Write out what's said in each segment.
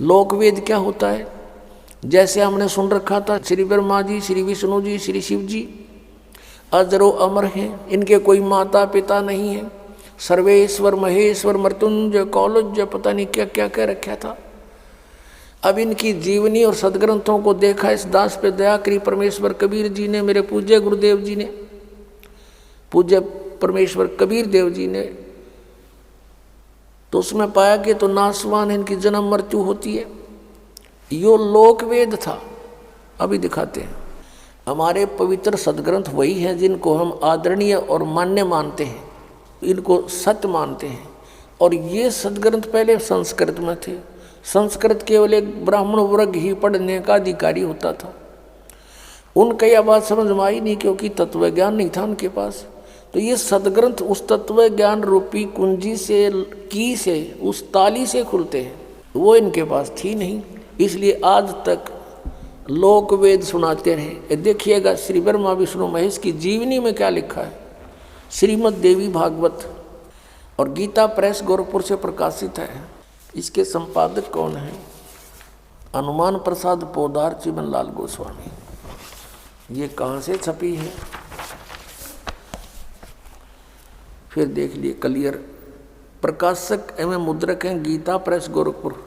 लोकवेद क्या होता है? जैसे हमने सुन रखा था, श्री ब्रह्मा जी, श्री विष्णु जी, श्री शिव जी अजरो अमर हैं, इनके कोई माता पिता नहीं है, सर्वेश्वर महेश्वर मृत्युंजय कौलज्य पता नहीं क्या क्या कह रखा था। अब इनकी जीवनी और सदग्रंथों को देखा, इस दास पे दया करी परमेश्वर कबीर जी ने, मेरे पूज्य गुरुदेव जी ने, पूज्य परमेश्वर कबीर देव जी ने, तो उसमें पाया कि तो नासवान इनकी जन्म मृत्यु होती है। यो लोकवेद था। अभी दिखाते हैं। हमारे पवित्र सदग्रंथ वही हैं जिनको हम आदरणीय और मान्य मानते हैं, इनको सत्य मानते हैं। और ये सदग्रंथ पहले संस्कृत में थे। संस्कृत केवल एक ब्राह्मण वर्ग ही पढ़ने का अधिकारी होता था। उनका यह बात समझ में आई नहीं, क्योंकि तत्व ज्ञान नहीं था उनके पास। तो ये सदग्रंथ उस तत्व ज्ञान रूपी कुंजी से, की से, उस ताली से खुलते हैं, वो इनके पास थी नहीं। इसलिए आज तक लोक वेद सुनाते रहे। देखिएगा श्री ब्रह्मा विष्णु महेश की जीवनी में क्या लिखा है। श्रीमद् देवी भागवत और गीता प्रेस गोरखपुर से प्रकाशित है। इसके संपादक कौन है? हनुमान प्रसाद पोदार चिमन लाल गोस्वामी। ये कहाँ से छपी है? फिर देख लिए क्लियर। प्रकाशक एवं मुद्रक हैं गीता प्रेस गोरखपुर,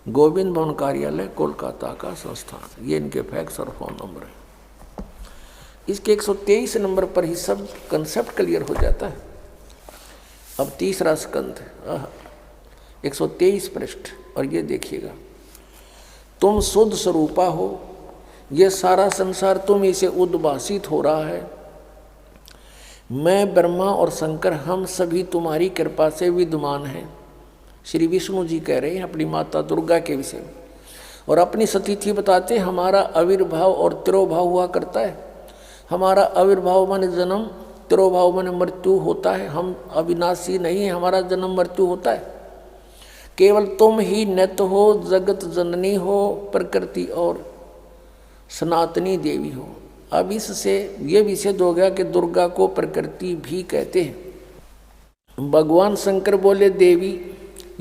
गोविंद भवन कार्यालय कोलकाता का संस्थान। ये इनके फैक्स और फोन नंबर है। इसके 123 नंबर पर ही सब कंसेप्ट क्लियर हो जाता है। अब तीसरा स्कंद 123 पृष्ठ, और ये देखिएगा, तुम शुद्ध स्वरूपा हो, ये सारा संसार तुम इसे उद्भासित हो रहा है। मैं ब्रह्मा और शंकर हम सभी तुम्हारी कृपा से विद्यमान हैं। श्री विष्णु जी कह रहे हैं अपनी माता दुर्गा के विषय में, और अपनी सतीथि बताते, हमारा आविर्भाव और तिरोभाव हुआ करता है। हमारा आविर्भाव माने जन्म, तिरोभाव माने मृत्यु होता है। हम अविनाशी नहीं है, हमारा जन्म मृत्यु होता है। केवल तुम ही नित्य हो, जगत जननी हो, प्रकृति और सनातनी देवी हो। अब इससे ये भी सिद्ध हो गया कि दुर्गा को प्रकृति भी कहते हैं। भगवान शंकर बोले, देवी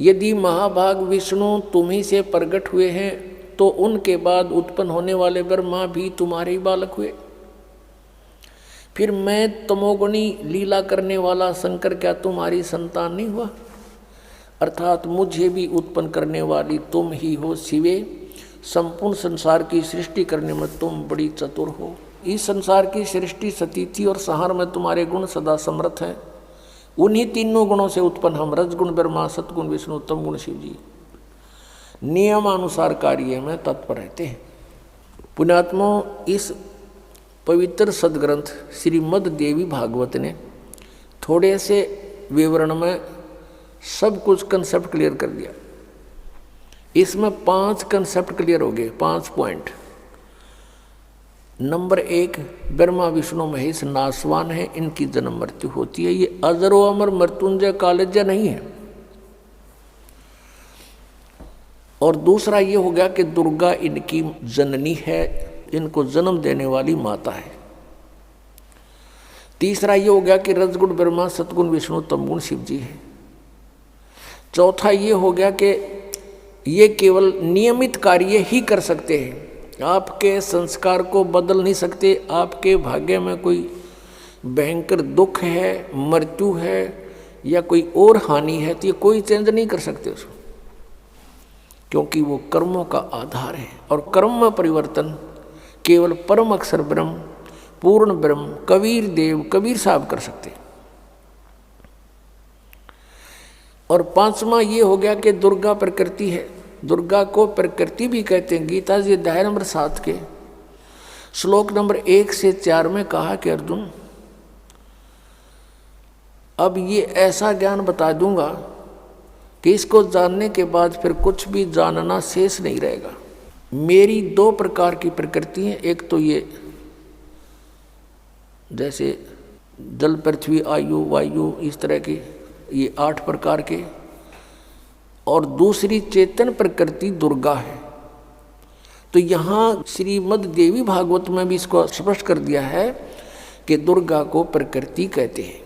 यदि महाभाग विष्णु तुम्ही से प्रकट हुए हैं, तो उनके बाद उत्पन्न होने वाले ब्रह्मा भी तुम्हारे ही बालक हुए। फिर मैं तमोगुणी लीला करने वाला शंकर क्या तुम्हारी संतान नहीं हुआ? अर्थात मुझे भी उत्पन्न करने वाली तुम ही हो शिवे। संपूर्ण संसार की सृष्टि करने में तुम बड़ी चतुर हो। इस संसार की सृष्टि, सतीथि और संहार में तुम्हारे गुण सदा समर्थ हैं। उन्हीं तीनों गुणों से उत्पन्न हम रजगुण ब्रह्मा, सतगुण विष्णु, तम गुण शिव जी नियमानुसार कार्य में तत्पर रहते हैं। पुण्यात्माओं, इस पवित्र सदग्रंथ श्रीमद् देवी भागवत ने थोड़े से विवरण में सब कुछ कंसेप्ट क्लियर कर दिया। इसमें 5 कंसेप्ट क्लियर हो गए, 5 पॉइंट। नंबर 1, ब्रह्मा विष्णु महेश नासवान है, इनकी जन्म मृत्यु होती है। ये अजरो अमर मृत्युंजय कालज्य नहीं है। और दूसरा ये हो गया कि दुर्गा इनकी जननी है, इनको जन्म देने वाली माता है। तीसरा ये हो गया कि रजगुण ब्रह्मा, सतगुण विष्णु, तमगुण शिव जी है। चौथा ये हो गया कि ये केवल नियमित कार्य ही कर सकते हैं, आपके संस्कार को बदल नहीं सकते। आपके भाग्य में कोई भयंकर दुख है, मृत्यु है या कोई और हानि है, तो ये कोई चेंज नहीं कर सकते उसको, क्योंकि वो कर्मों का आधार है। और कर्म में परिवर्तन केवल परम अक्षर ब्रह्म, पूर्ण ब्रह्म कबीर देव, कबीर साहब कर सकते हैं। और 5वां ये हो गया कि दुर्गा प्रकृति है। दुर्गा को प्रकृति भी कहते हैं। गीता जी अध्याय नंबर 7 के श्लोक नंबर 1 से 4 में कहा कि अर्जुन, अब ये ऐसा ज्ञान बता दूंगा कि इसको जानने के बाद फिर कुछ भी जानना शेष नहीं रहेगा। मेरी 2 प्रकार की प्रकृति है। एक तो ये जैसे जल, पृथ्वी, आयु, वायु, इस तरह की ये 8 प्रकार के, और दूसरी चेतन प्रकृति दुर्गा है। तो यहाँ श्रीमद् देवी भागवत में भी इसको स्पष्ट कर दिया है कि दुर्गा को प्रकृति कहते हैं।